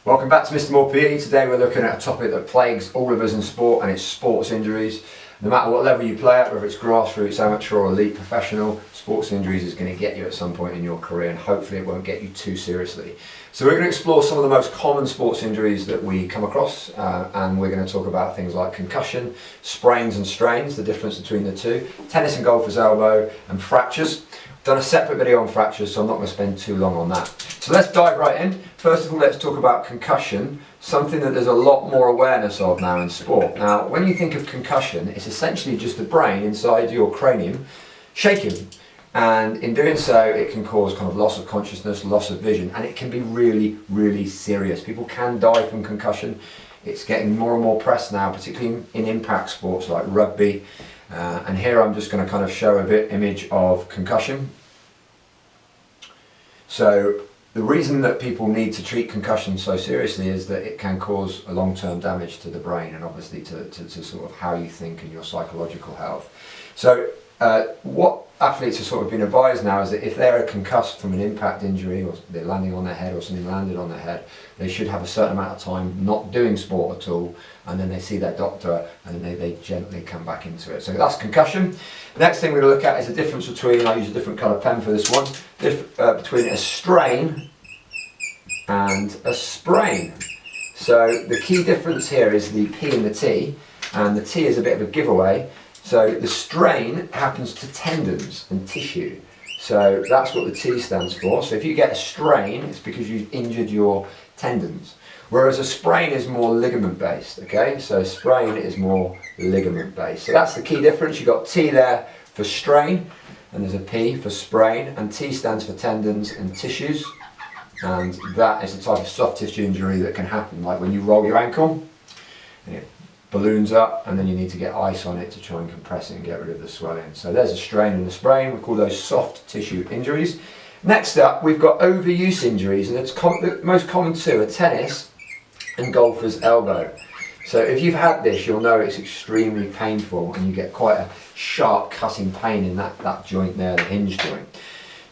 Welcome back to Mr. More PE. Today we're looking at a topic that plagues all of us in sport, and it's sports injuries. No matter what level you play at, whether it's grassroots, amateur or elite professional, sports injuries is going to get you at some point in your career, and hopefully it won't get you too seriously. So we're going to explore some of the most common sports injuries that we come across, and we're going to talk about things like concussion, sprains and strains, the difference between the two, tennis and golfer's elbow, and fractures. I've done a separate video on fractures, so I'm not going to spend too long on that. So let's dive right in. First of all, let's talk about concussion, something that there's a lot more awareness of now in sport. Now, when you think of concussion, it's essentially just the brain inside your cranium shaking. And in doing so, it can cause kind of loss of consciousness, loss of vision, and it can be really, really serious. People can die from concussion. It's getting more and more press now, particularly in impact sports like rugby. And here I'm just going to kind of show a bit image of concussion. So the reason that people need to treat concussion so seriously is that it can cause a long-term damage to the brain, and obviously to sort of how you think and your psychological health. So what athletes have sort of been advised now is that if they're concussed from an impact injury, or they're landing on their head or something landed on their head, they should have a certain amount of time not doing sport at all, and then they see their doctor and then they gently come back into it. So that's concussion. The next thing we're going to look at is the difference between, I use a different colour pen for this one, between a strain and a sprain. So the key difference here is the P and the T, and the T is a bit of a giveaway. So the strain happens to tendons and tissue. So that's what the T stands for. So if you get a strain, it's because you've injured your tendons. Whereas a sprain is more ligament based, okay? So sprain is more ligament based. So that's the key difference. You've got T there for strain, and there's a P for sprain, and T stands for tendons and tissues. And that is the type of soft tissue injury that can happen, like when you roll your ankle, and it balloons up, and then you need to get ice on it to try and compress it and get rid of the swelling. So there's a strain and a sprain. We call those soft tissue injuries. Next up, we've got overuse injuries, and it's the most common two are tennis and golfer's elbow. So if you've had this, you'll know it's extremely painful, and you get quite a sharp cutting pain in that joint there, the hinge joint.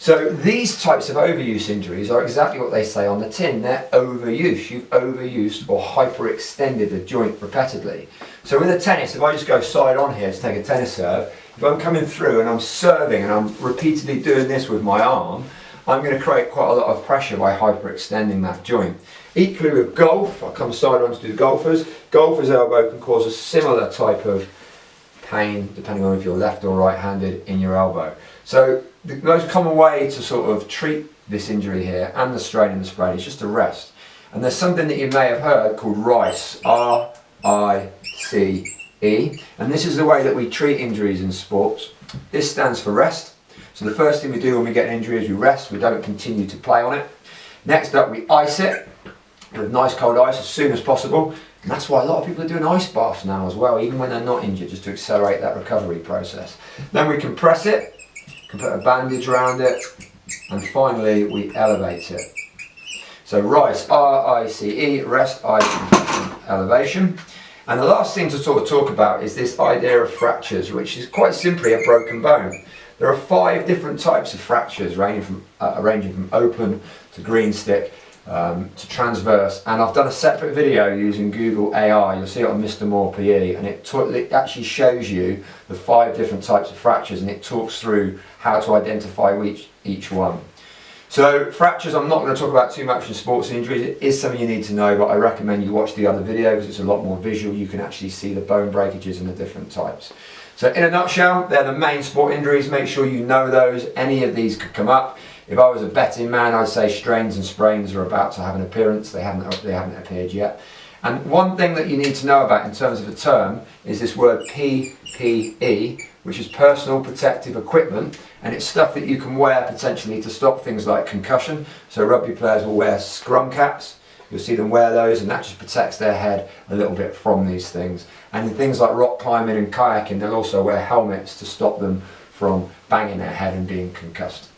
So these types of overuse injuries are exactly what they say on the tin. They're overuse. You've overused or hyperextended the joint repeatedly. So with a tennis, if I just go side on here to take a tennis serve, if I'm coming through and I'm serving and I'm repeatedly doing this with my arm, I'm going to create quite a lot of pressure by hyperextending that joint. Equally with golf, I'll come side on to do golfers. Golfer's elbow can cause a similar type of pain depending on if you're left or right-handed in your elbow. So the most common way to sort of treat this injury here and the strain and the sprain is just to rest. And there's something that you may have heard called RICE, R-I-C-E, and this is the way that we treat injuries in sports. This stands for rest. So the first thing we do when we get an injury is we rest. We don't continue to play on it. Next up, we ice it with nice cold ice as soon as possible. And that's why a lot of people are doing ice baths now as well, even when they're not injured, just to accelerate that recovery process. Then we compress it, can put a bandage around it, and finally we elevate it. So RICE, R-I-C-E, rest, ice, elevation. And the last thing to sort of talk about is this idea of fractures, which is quite simply a broken bone. There are 5 different types of fractures, ranging from open to green stick to transverse, and I've done a separate video using Google AI. You'll see it on Mr. More PE, and it actually shows you the 5 different types of fractures, and it talks through how to identify each one. So fractures, I'm not going to talk about too much in sports injuries. It is something you need to know, but I recommend you watch the other video because it's a lot more visual. You can actually see the bone breakages and the different types. So in a nutshell, they're the main sport injuries. Make sure you know those. Any of these could come up. If I was a betting man, I'd say strains and sprains are about to have an appearance. They haven't appeared yet. And one thing that you need to know about in terms of a term is this word PPE, which is personal protective equipment, and it's stuff that you can wear potentially to stop things like concussion. So rugby players will wear scrum caps. You'll see them wear those, and that just protects their head a little bit from these things. And in things like rock climbing and kayaking, they'll also wear helmets to stop them from banging their head and being concussed.